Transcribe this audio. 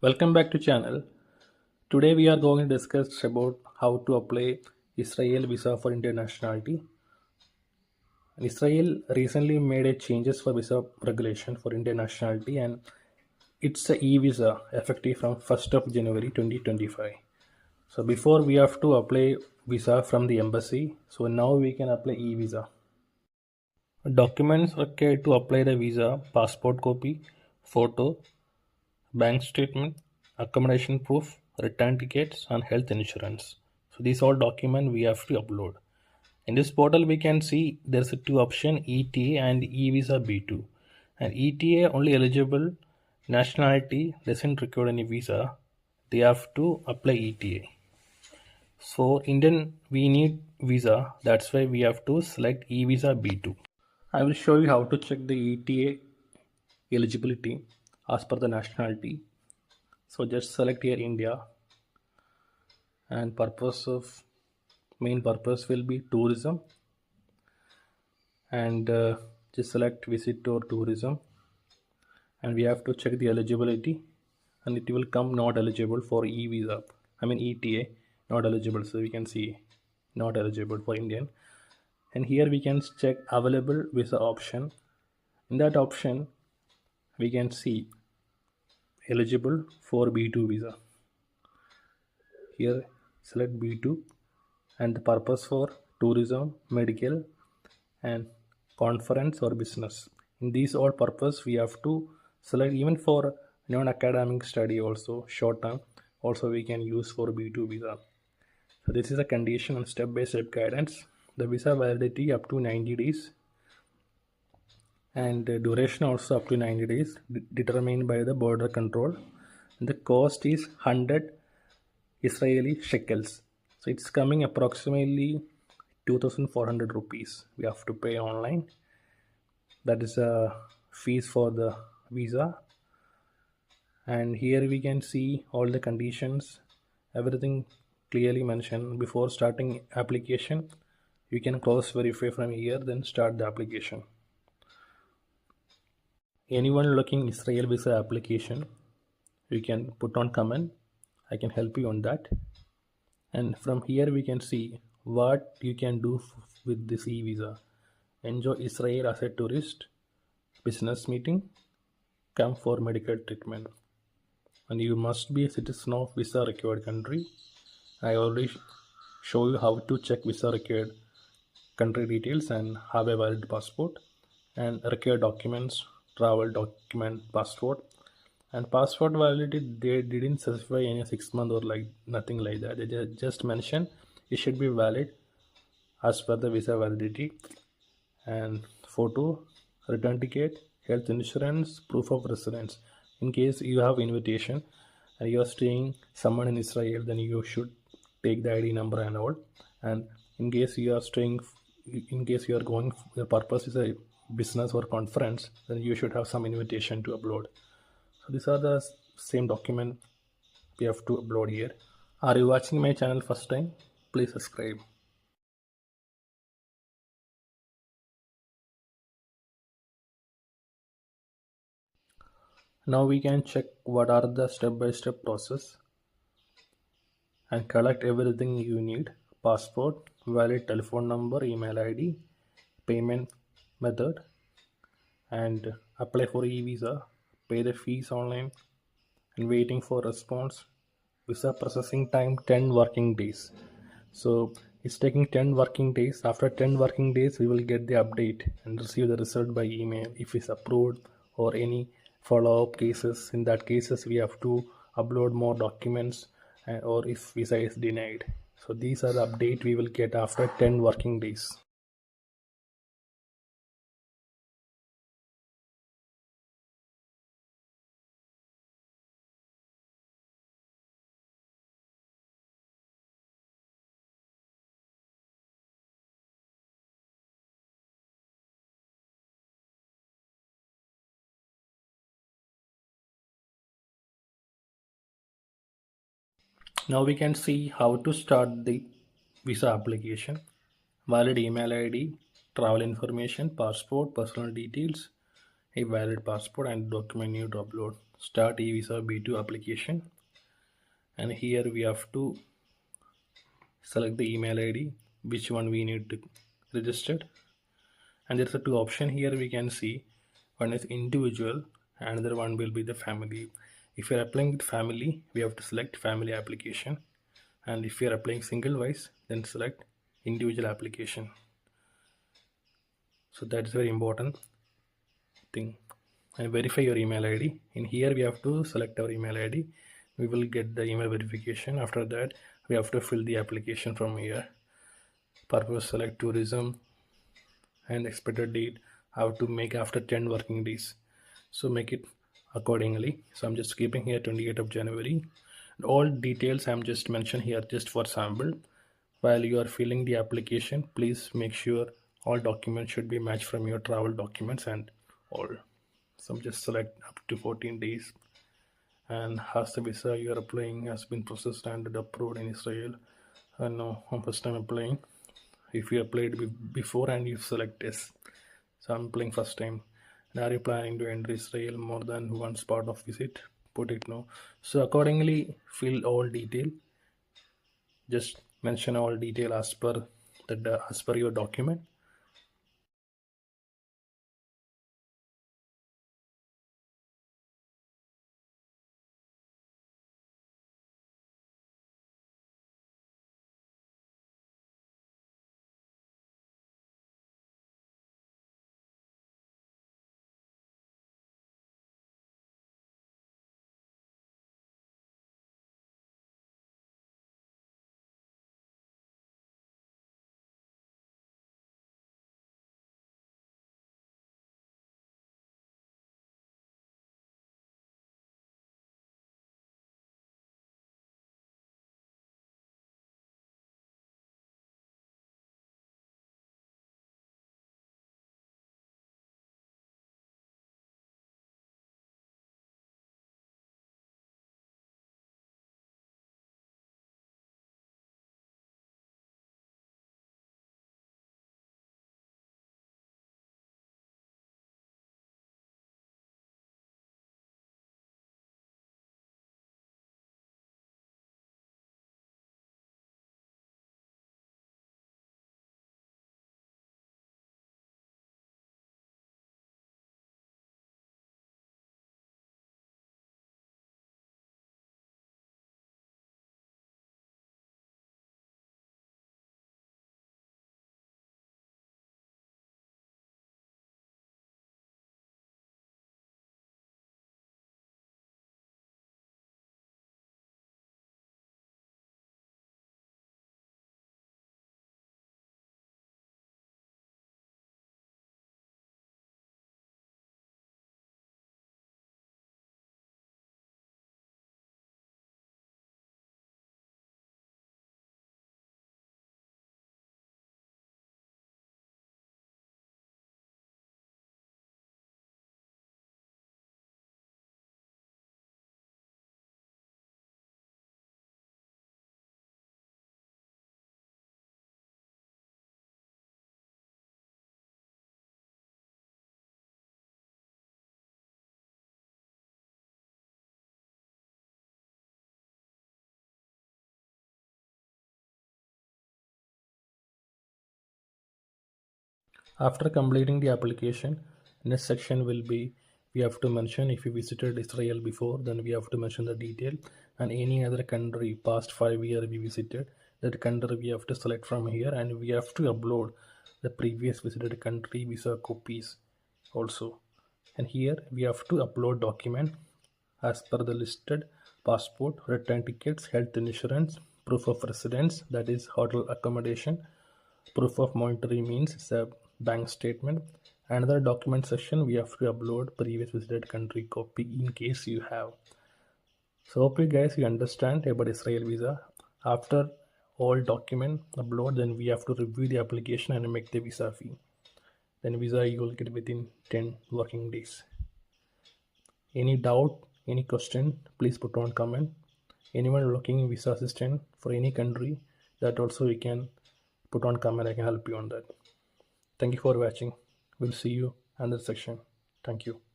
Welcome back to channel. Today we are going to discuss about how to apply Israel visa for internationality. Israel recently made a changes for visa regulation for internationality and it's a e-visa effective from 1st of January 2025. So before we have to apply visa from the embassy, so now we can apply e-visa. Documents required to apply the visa: passport copy, photo, bank statement, accommodation proof, return tickets, and health insurance. So these all document we have to upload. In this portal, we can see there's a two option: ETA and eVisa B2. And ETA only eligible nationality doesn't require any visa. They have to apply ETA. For Indian, we need visa. That's why we have to select eVisa B2. I will show you how to check the ETA eligibility as per the nationality. So just select here India, and main purpose will be tourism, and just select visit or tourism, and we have to check the eligibility, and it will come not eligible for e-visa. I mean ETA not eligible, so we can see not eligible for Indian. And here we can check available visa option. In that option we can see eligible for B2 visa. Here select B2 and the purpose for tourism, medical, and conference or business. In these all purpose we have to select. Even for non-academic study also, short term also we can use for B2 visa. So this is a condition and step-by-step guidance. The visa validity up to 90 days and duration also up to 90 days determined by the border control. And the cost is 100 Israeli shekels. So it's coming approximately 2400 rupees we have to pay online. That is a fees for the visa. And here we can see all the conditions, everything clearly mentioned. Before starting application, you can cross verify from here, then start the application. Anyone looking Israel visa application, you can put on comment. I can help you on that. And from here we can see what you can do with this e-visa. Enjoy Israel as a tourist, business meeting, come for medical treatment, and you must be a citizen of visa required country. I already show you how to check visa required country details and have a valid passport and required documents, travel document, passport. And passport validity, they didn't specify any 6 month or like nothing like that. They just mentioned it should be valid as per the visa validity. And photo, return ticket, health insurance, proof of residence. In case you have invitation and you are staying someone in Israel, then you should take the ID number and all. And in case you are staying, in case you are going, your purpose is a business or conference, then you should have some invitation to upload. So these are the same document we have to upload here. Are you watching my channel first time? Please subscribe. Now we can check what are the step-by-step process and collect everything you need: passport, valid telephone number, email ID, payment method, and apply for e-visa, pay the fees online, and waiting for response. Visa processing time 10 working days. So it's taking 10 working days. After 10 working days we will get the update and receive the result by email if it's approved or any follow-up cases. In that cases we have to upload more documents, or if visa is denied. So these are the update we will get after 10 working days. Now we can see how to start the visa application. Valid email ID, travel information, passport, personal details, a valid passport, and document you to upload. start eVisa B2 application, and here we have to select the email ID which one we need to register, and there's a two option here we can see. One is individual, another one will be the family. If you're applying with family, we have to select family application, and if you're applying single wise, then select individual application. So that's very important thing. And verify your email ID. In here we have to select our email ID. We will get the email verification. After that we have to fill the application from here. Purpose, select tourism, and expected date how to make after 10 working days. So make it accordingly. So I'm just keeping here 28th of January. And all details I'm just mentioned here just for sample. While you are filling the application, please make sure all documents should be matched from your travel documents and all. So I'm just select up to 14 days, and has the visa you are applying has been processed and approved in Israel. No, I'm first time applying. If you applied before and you select yes, so I'm applying first time. And are you planning to enter Israel more than once part of visit? Put it no. So accordingly fill all detail. Just mention all detail as per your document. After completing the application, next section will be we have to mention if you visited Israel before, then we have to mention the detail, and any other country past 5 years we visited, that country we have to select from here, and we have to upload the previous visited country visa copies also. And here we have to upload document as per the listed: passport, return tickets, health insurance, proof of residence, that is hotel accommodation, proof of monetary means is a bank statement. Another document section we have to upload previous visited country copy in case you have. So hope you guys you understand about Israel visa. After all document upload, then we have to review the application and make the visa fee. Then visa you will get within 10 working days. Any doubt, any question, please put on comment. Anyone looking visa assistant for any country, that also you can put on comment. I can help you on that. Thank you for watching. We'll see you in the section. Thank you.